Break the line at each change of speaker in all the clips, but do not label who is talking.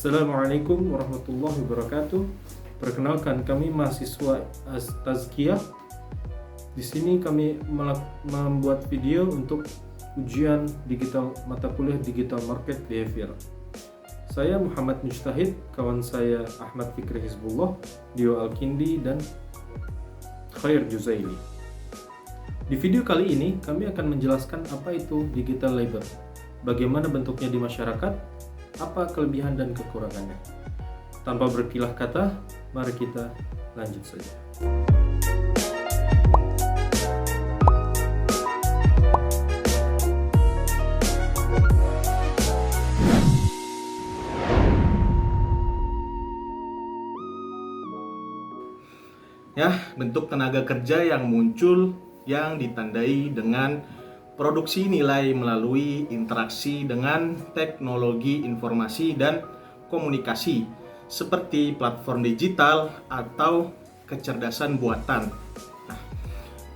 Assalamualaikum warahmatullahi wabarakatuh. Perkenalkan, kami mahasiswa Tazkiyah. Di sini kami membuat video untuk ujian digital mata kuliah Digital Market Behavior. Saya Muhammad Mujtahid, kawan saya Ahmad Fikri Hizbullah, Dio Al-Kindi, dan Khair Juzaili. Di video kali ini kami akan menjelaskan apa itu digital labor, bagaimana bentuknya di masyarakat, apa kelebihan dan kekurangannya. Tanpa berkilah kata, mari kita lanjut saja.
Bentuk tenaga kerja yang muncul yang ditandai dengan produksi nilai melalui interaksi dengan teknologi informasi dan komunikasi seperti platform digital atau kecerdasan buatan.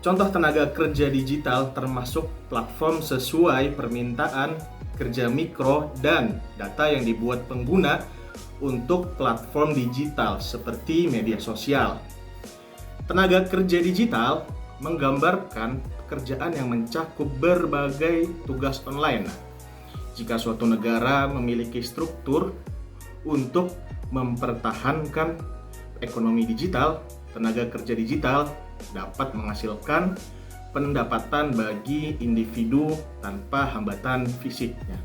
Contoh tenaga kerja digital termasuk platform sesuai permintaan, kerja mikro, dan data yang dibuat pengguna untuk platform digital seperti media sosial. Tenaga kerja digital menggambarkan pekerjaan yang mencakup berbagai tugas online. Jika suatu negara memiliki struktur untuk mempertahankan ekonomi digital, tenaga kerja digital dapat menghasilkan pendapatan bagi individu tanpa hambatan fisiknya.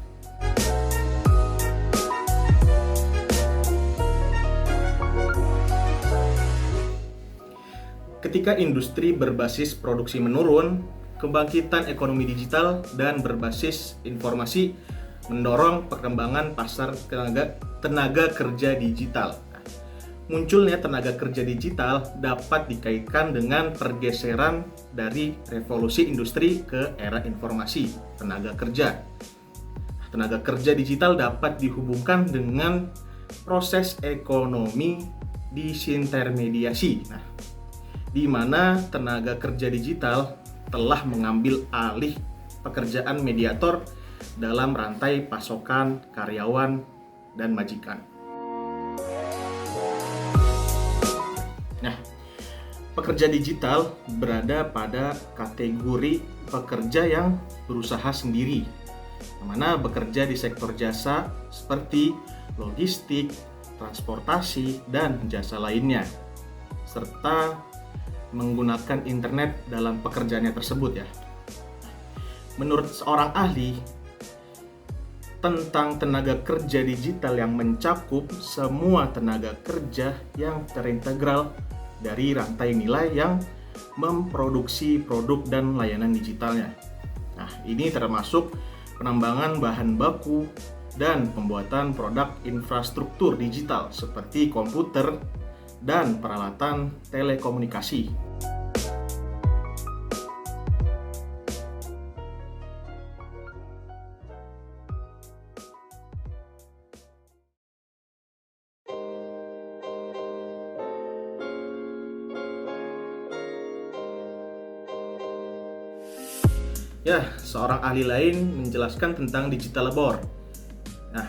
Ketika industri berbasis produksi menurun, kebangkitan ekonomi digital dan berbasis informasi mendorong perkembangan pasar tenaga kerja digital. Munculnya tenaga kerja digital dapat dikaitkan dengan pergeseran dari revolusi industri ke era informasi tenaga kerja. Tenaga kerja digital dapat dihubungkan dengan proses ekonomi disintermediasi, di mana tenaga kerja digital telah mengambil alih pekerjaan mediator dalam rantai pasokan karyawan dan majikan. Pekerja digital berada pada kategori pekerja yang berusaha sendiri, di mana bekerja di sektor jasa seperti logistik, transportasi, dan jasa lainnya, serta menggunakan internet dalam pekerjaannya tersebut. Menurut seorang ahli tentang tenaga kerja digital yang mencakup semua tenaga kerja yang terintegral dari rantai nilai yang memproduksi produk dan layanan digitalnya. Ini termasuk penambangan bahan baku dan pembuatan produk infrastruktur digital seperti komputer dan peralatan telekomunikasi. Seorang ahli lain menjelaskan tentang digital labor.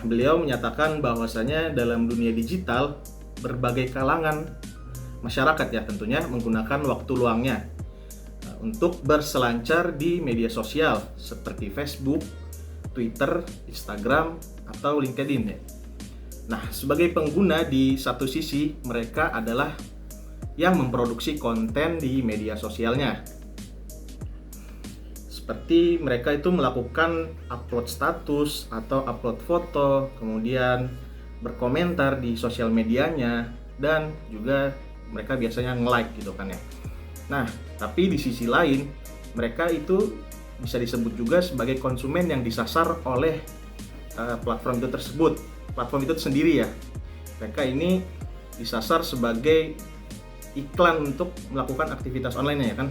Beliau menyatakan bahwasanya dalam dunia digital berbagai kalangan masyarakat tentunya menggunakan waktu luangnya untuk berselancar di media sosial seperti Facebook, Twitter, Instagram, atau LinkedIn. Sebagai pengguna di satu sisi mereka adalah yang memproduksi konten di media sosialnya. Seperti mereka itu melakukan upload status atau upload foto, kemudian berkomentar di sosial medianya, dan juga mereka biasanya nge-like gitu kan ya. Tapi di sisi lain mereka itu bisa disebut juga sebagai konsumen yang disasar oleh platform itu tersebut. Platform itu sendiri mereka ini disasar sebagai iklan untuk melakukan aktivitas online kan.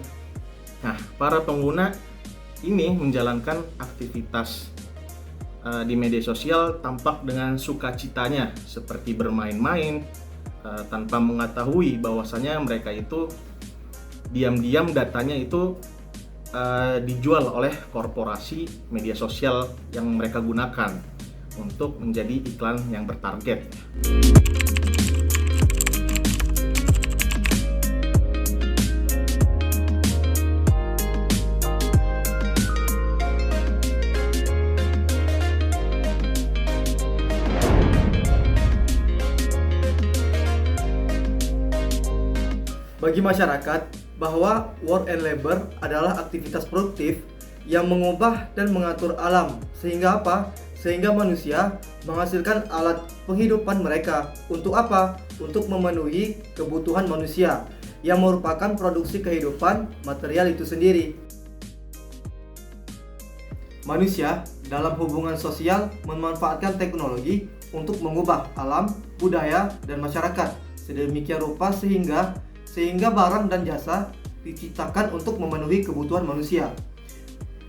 Para pengguna ini menjalankan aktivitas di media sosial tampak dengan sukacitanya seperti bermain-main tanpa mengetahui bahwasanya mereka itu diam-diam datanya itu dijual oleh korporasi media sosial yang mereka gunakan. untuk menjadi iklan yang bertarget.
Bagi masyarakat, bahwa work and labor adalah aktivitas produktif yang mengubah dan mengatur alam. Sehingga apa? Sehingga manusia menghasilkan alat penghidupan mereka. Untuk apa? Untuk memenuhi kebutuhan manusia, yang merupakan produksi kehidupan material itu sendiri. Manusia dalam hubungan sosial memanfaatkan teknologi untuk mengubah alam, budaya, dan masyarakat sedemikian rupa sehingga barang dan jasa diciptakan untuk memenuhi kebutuhan manusia.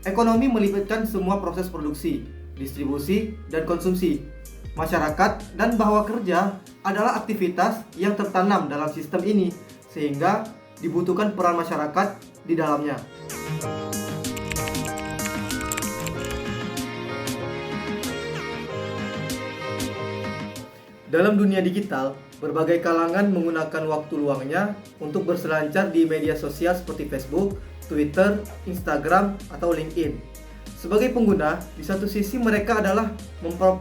Ekonomi melibatkan semua proses produksi, distribusi, dan konsumsi. Masyarakat dan bahwa kerja adalah aktivitas yang tertanam dalam sistem ini, sehingga dibutuhkan peran masyarakat di dalamnya. Dalam dunia digital, berbagai kalangan menggunakan waktu luangnya untuk berselancar di media sosial seperti Facebook, Twitter, Instagram, atau LinkedIn. Sebagai pengguna, di satu sisi mereka adalah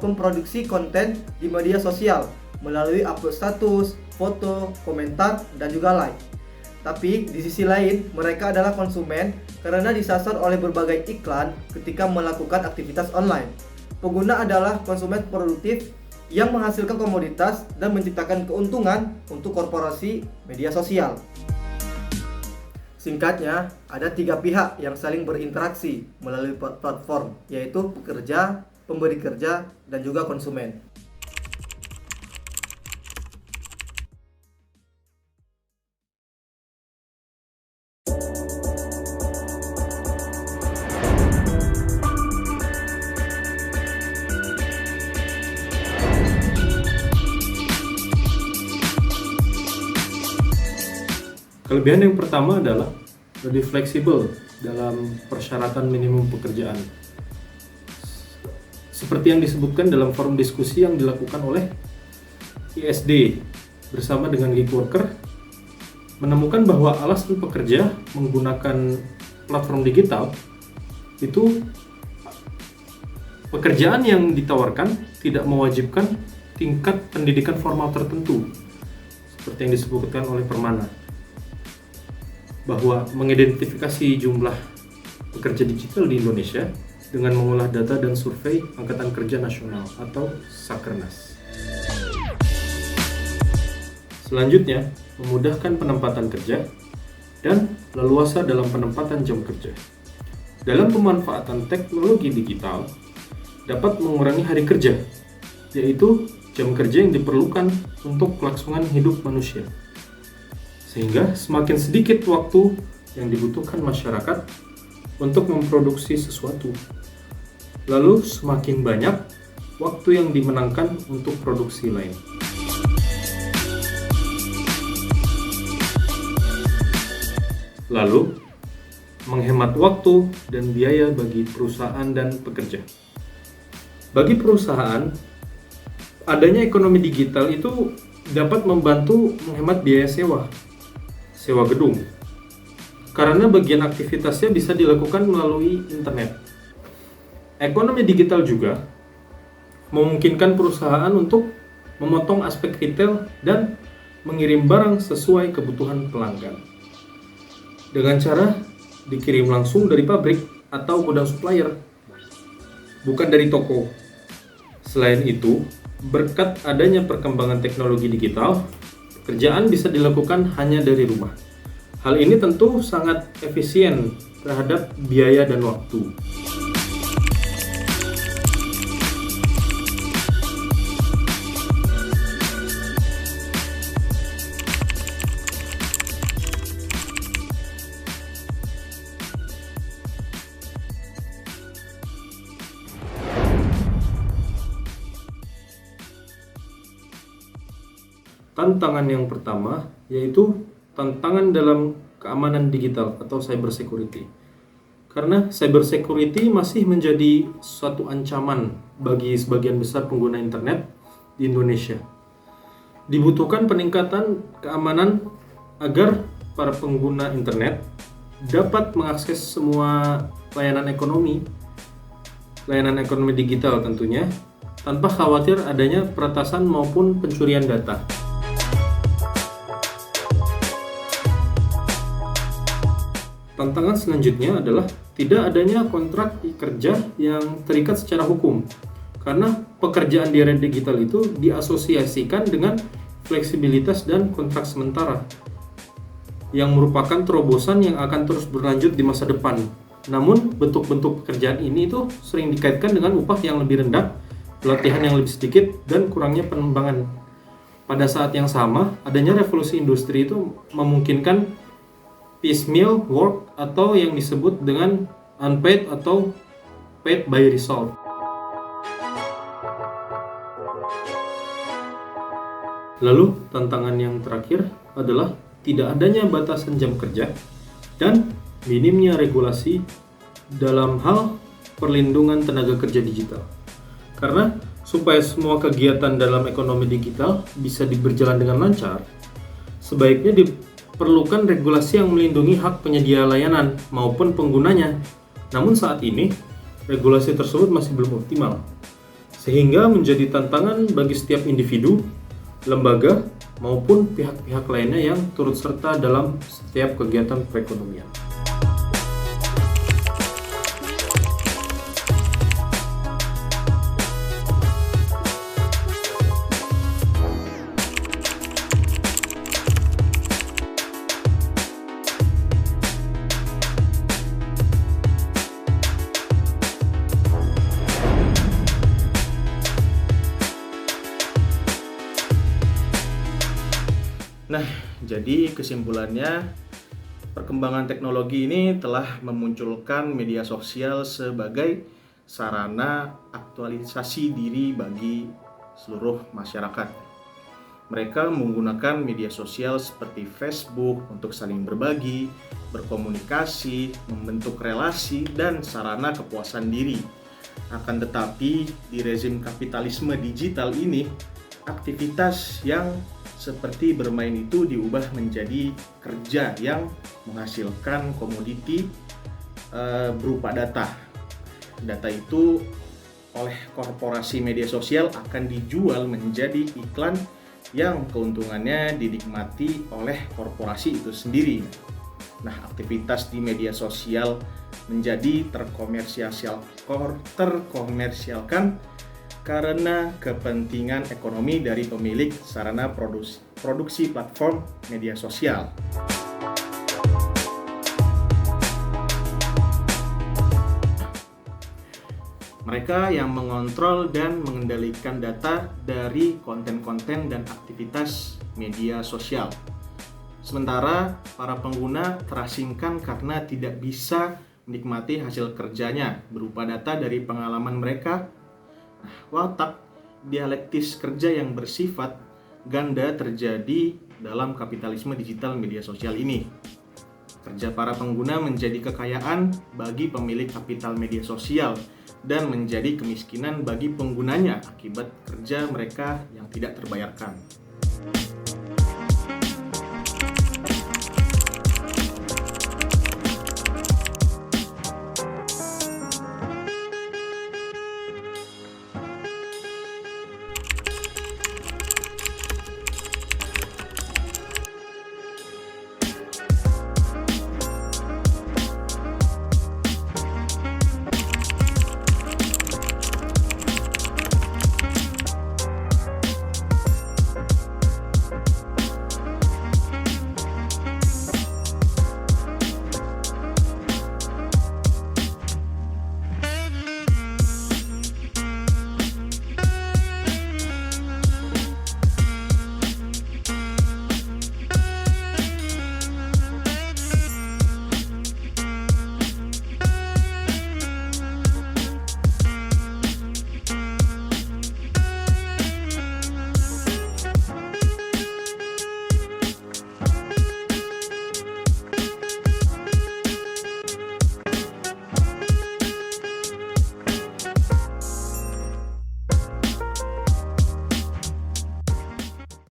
memproduksi konten di media sosial melalui upload status, foto, komentar, dan juga like. Tapi di sisi lain, mereka adalah konsumen karena disasar oleh berbagai iklan ketika melakukan aktivitas online. Pengguna adalah konsumen produktif yang menghasilkan komoditas dan menciptakan keuntungan untuk korporasi media sosial. Singkatnya, ada 3 pihak yang saling berinteraksi melalui platform, yaitu pekerja, pemberi kerja, dan juga konsumen.
Kelebihan yang pertama adalah lebih fleksibel dalam persyaratan minimum pekerjaan. Seperti yang disebutkan dalam forum diskusi yang dilakukan oleh ISD bersama dengan gig worker, menemukan bahwa alasan pekerja menggunakan platform digital itu pekerjaan yang ditawarkan tidak mewajibkan tingkat pendidikan formal tertentu, seperti yang disebutkan oleh Permana, bahwa mengidentifikasi jumlah pekerja digital di Indonesia dengan mengolah data dan survei Angkatan Kerja Nasional atau Sakernas. Selanjutnya, memudahkan penempatan kerja dan leluasa dalam penempatan jam kerja. Dalam pemanfaatan teknologi digital dapat mengurangi hari kerja, yaitu jam kerja yang diperlukan untuk kelangsungan hidup manusia. Sehingga semakin sedikit waktu yang dibutuhkan masyarakat untuk memproduksi sesuatu. Lalu semakin banyak waktu yang dimenangkan untuk produksi lain. Lalu, menghemat waktu dan biaya bagi perusahaan dan pekerja. Bagi perusahaan, adanya ekonomi digital itu dapat membantu menghemat biaya sewa gedung, karena bagian aktivitasnya bisa dilakukan melalui internet. Ekonomi digital juga memungkinkan perusahaan untuk memotong aspek retail dan mengirim barang sesuai kebutuhan pelanggan dengan cara dikirim langsung dari pabrik atau gudang supplier, bukan dari toko. Selain itu, berkat adanya perkembangan teknologi digital, pekerjaan bisa dilakukan hanya dari rumah. Hal ini tentu sangat efisien terhadap biaya dan waktu. Tantangan yang pertama yaitu tantangan dalam keamanan digital atau cyber security. Karena cyber security masih menjadi suatu ancaman bagi sebagian besar pengguna internet di Indonesia. Dibutuhkan peningkatan keamanan agar para pengguna internet dapat mengakses semua layanan ekonomi digital tentunya, tanpa khawatir adanya peretasan maupun pencurian data. Tantangan selanjutnya adalah tidak adanya kontrak kerja yang terikat secara hukum, karena pekerjaan di era digital itu diasosiasikan dengan fleksibilitas dan kontrak sementara yang merupakan terobosan yang akan terus berlanjut di masa depan. Namun bentuk-bentuk pekerjaan ini itu sering dikaitkan dengan upah yang lebih rendah, pelatihan yang lebih sedikit, dan kurangnya pengembangan. Pada saat yang sama, adanya revolusi industri itu memungkinkan piecemeal work atau yang disebut dengan unpaid atau paid by result. Lalu tantangan yang terakhir adalah tidak adanya batasan jam kerja dan minimnya regulasi dalam hal perlindungan tenaga kerja digital. Karena supaya semua kegiatan dalam ekonomi digital bisa berjalan dengan lancar, sebaiknya diperlukan regulasi yang melindungi hak penyedia layanan maupun penggunanya. Namun saat ini, regulasi tersebut masih belum optimal, sehingga menjadi tantangan bagi setiap individu, lembaga, maupun pihak-pihak lainnya yang turut serta dalam setiap kegiatan perekonomian.
Nah, jadi kesimpulannya, perkembangan teknologi ini telah memunculkan media sosial sebagai sarana aktualisasi diri bagi seluruh masyarakat. Mereka menggunakan media sosial seperti Facebook untuk saling berbagi, berkomunikasi, membentuk relasi, dan sarana kepuasan diri. Akan tetapi, di rezim kapitalisme digital ini, aktivitas yang seperti bermain itu diubah menjadi kerja yang menghasilkan komoditi berupa data. Data itu oleh korporasi media sosial akan dijual menjadi iklan yang keuntungannya dinikmati oleh korporasi itu sendiri. Nah, aktivitas di media sosial menjadi terkomersialkan karena kepentingan ekonomi dari pemilik sarana produksi platform media sosial. Mereka yang mengontrol dan mengendalikan data dari konten-konten dan aktivitas media sosial. Sementara para pengguna terasingkan karena tidak bisa menikmati hasil kerjanya berupa data dari pengalaman mereka. Watak dialektis kerja yang bersifat ganda terjadi dalam kapitalisme digital media sosial ini. Kerja para pengguna menjadi kekayaan bagi pemilik kapital media sosial dan menjadi kemiskinan bagi penggunanya akibat kerja mereka yang tidak terbayarkan.